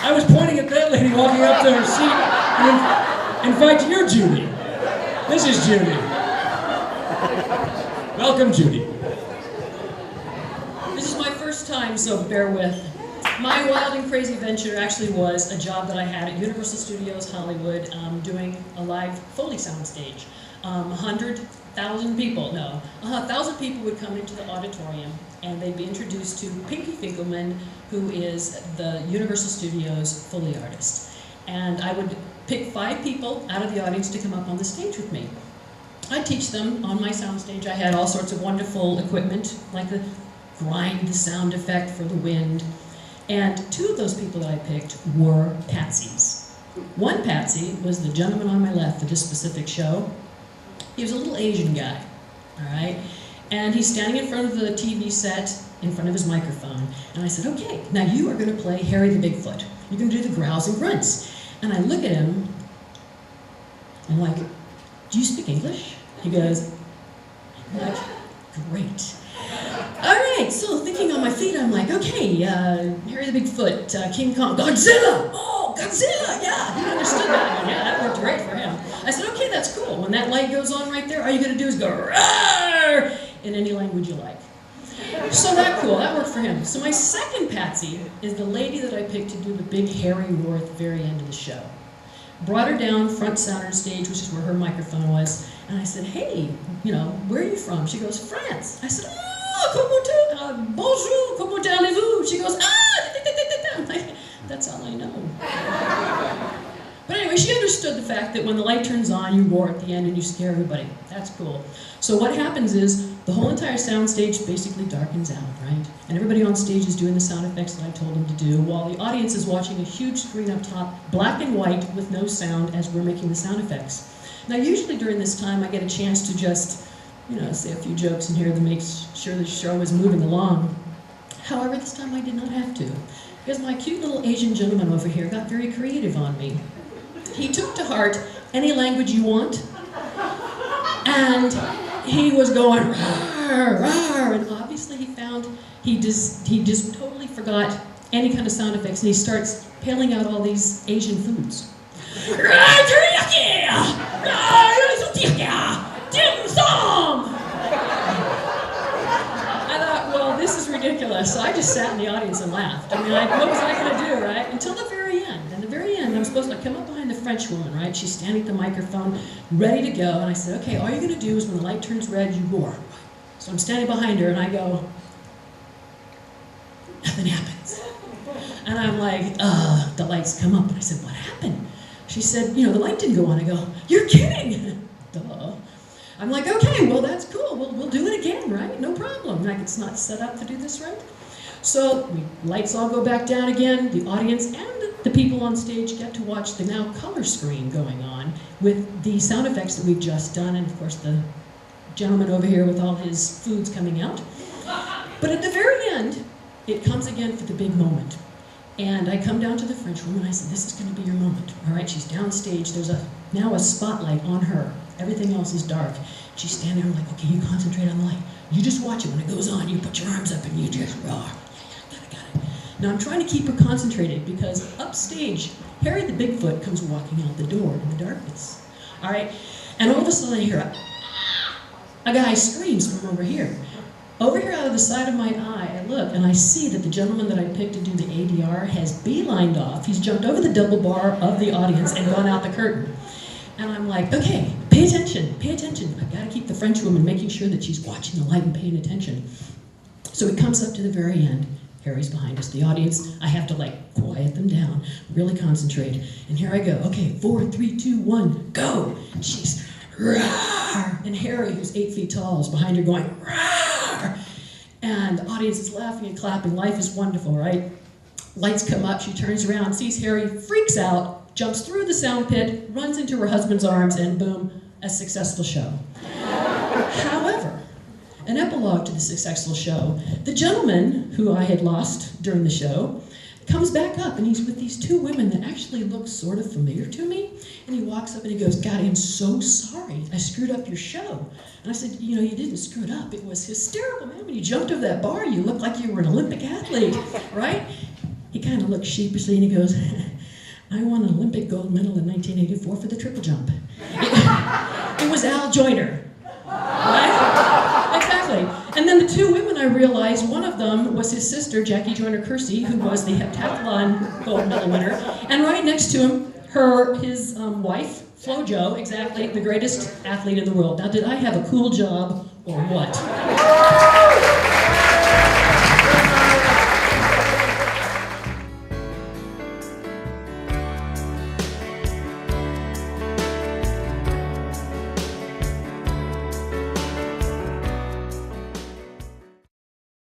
I was pointing at that lady walking up to her seat. And in fact, you're Judy. This is Judy. Welcome, Judy. This is my first time, so bear with. My wild and crazy venture actually was a job that I had at Universal Studios Hollywood doing a live Foley soundstage. 1,000 people, no, 1,000 people would come into the auditorium and they'd be introduced to Pinky Finkelman, who is the Universal Studios Foley artist. And I would pick 5 people out of the audience to come up on the stage with me. I'd teach them on my soundstage. I had all sorts of wonderful equipment, like the grind sound effect for the wind. And 2 of those people that I picked were patsies. One patsy was the gentleman on my left for this specific show. He was a little Asian guy, all right? And he's standing in front of the TV set, in front of his microphone. And I said, okay, now you are gonna play Harry the Bigfoot. You're gonna do the growls and grunts. And I look at him, I'm like, do you speak English? He goes, I'm like, great. All right, so thinking on my feet, I'm like, okay, Harry the Bigfoot, King Kong, Godzilla! Oh, Godzilla, yeah, he understood that one. Yeah, that worked great for him. I said, okay, that's cool. When that light goes on right there, all you're gonna do is go, roar, in any language you like. So that cool, that worked for him. So my second patsy is the lady that I picked to do the big hairy roar at the very end of the show. Brought her down front center stage, which is where her microphone was, and I said, hey, you know, where are you from? She goes, France. I said, bonjour, comment allez-vous? She goes, that's all I know. But anyway, she understood the fact that when the light turns on, you roar at the end and you scare everybody. That's cool. So what happens is, the whole entire soundstage basically darkens out, right? And everybody on stage is doing the sound effects that I told them to do, while the audience is watching a huge screen up top, black and white with no sound as we're making the sound effects. Now usually during this time I get a chance to just, you know, say a few jokes in here to make sure the show is moving along. However, this time I did not have to, because my cute little Asian gentleman over here got very creative on me. He took to heart any language you want, and he was going rawr, rawr, and obviously he just totally forgot any kind of sound effects, and he starts paling out all these Asian foods. I thought, well, this is ridiculous. So I just sat in the audience and laughed. I mean, what was I going to do, right? Until the very end. And the very end, I'm supposed to come up behind the French woman, right? She's standing at the microphone, ready to go. And I said, okay, all you're going to do is when the light turns red, you roar. So I'm standing behind her, and I go, nothing happens. And I'm like, the lights come up. And I said, what happened? She said, you know, the light didn't go on. I go, you're kidding. Duh. I'm like, okay, well, that's cool. We'll do it again, right? No problem. Like, it's not set up to do this, right? So lights all go back down again. The audience and the people on stage get to watch the now color screen going on with the sound effects that we've just done, and of course the gentleman over here with all his foods coming out. But at the very end, it comes again for the big moment. And I come down to the French woman, and I said, this is going to be your moment. All right, she's downstage. There's now a spotlight on her. Everything else is dark. She's standing there like, okay, you concentrate on the light. You just watch it. When it goes on, you put your arms up and you just roar. Yeah, got it. Now I'm trying to keep her concentrated because upstage, Harry the Bigfoot comes walking out the door in the darkness. All right, and all of a sudden I hear a guy screams from over here. Over here out of the side of my eye, I look and I see that the gentleman that I picked to do the ADR has beelined off. He's jumped over the double bar of the audience and gone out the curtain. And I'm like, okay, pay attention, pay attention. I've got to keep the French woman making sure that she's watching the light and paying attention. So it comes up to the very end. Harry's behind us, the audience. I have to like quiet them down, really concentrate. And here I go, okay, 4, 3, 2, 1, go. And she's, rawr. And Harry, who's 8 feet tall, is behind her going, rawr. And the audience is laughing and clapping. Life is wonderful, right? Lights come up, she turns around, sees Harry, freaks out, jumps through the sound pit, runs into her husband's arms, and boom, a successful show. However, an epilogue to the successful show, the gentleman who I had lost during the show comes back up, and he's with these two women that actually look sort of familiar to me. And he walks up and he goes, "God, I'm so sorry. I screwed up your show." And I said, "You know, you didn't screw it up. It was hysterical, man. When you jumped over that bar, you looked like you were an Olympic athlete, right?" He kind of looked sheepishly and he goes, "I won an Olympic gold medal in 1984 for the triple jump." It was Al Joyner, right? Exactly. And then the two women, I realized, one of them was his sister, Jackie Joyner-Kersee, who was the heptathlon gold medal winner, and right next to him, his wife, Flo Jo, exactly, the greatest athlete in the world. Now, did I have a cool job or what?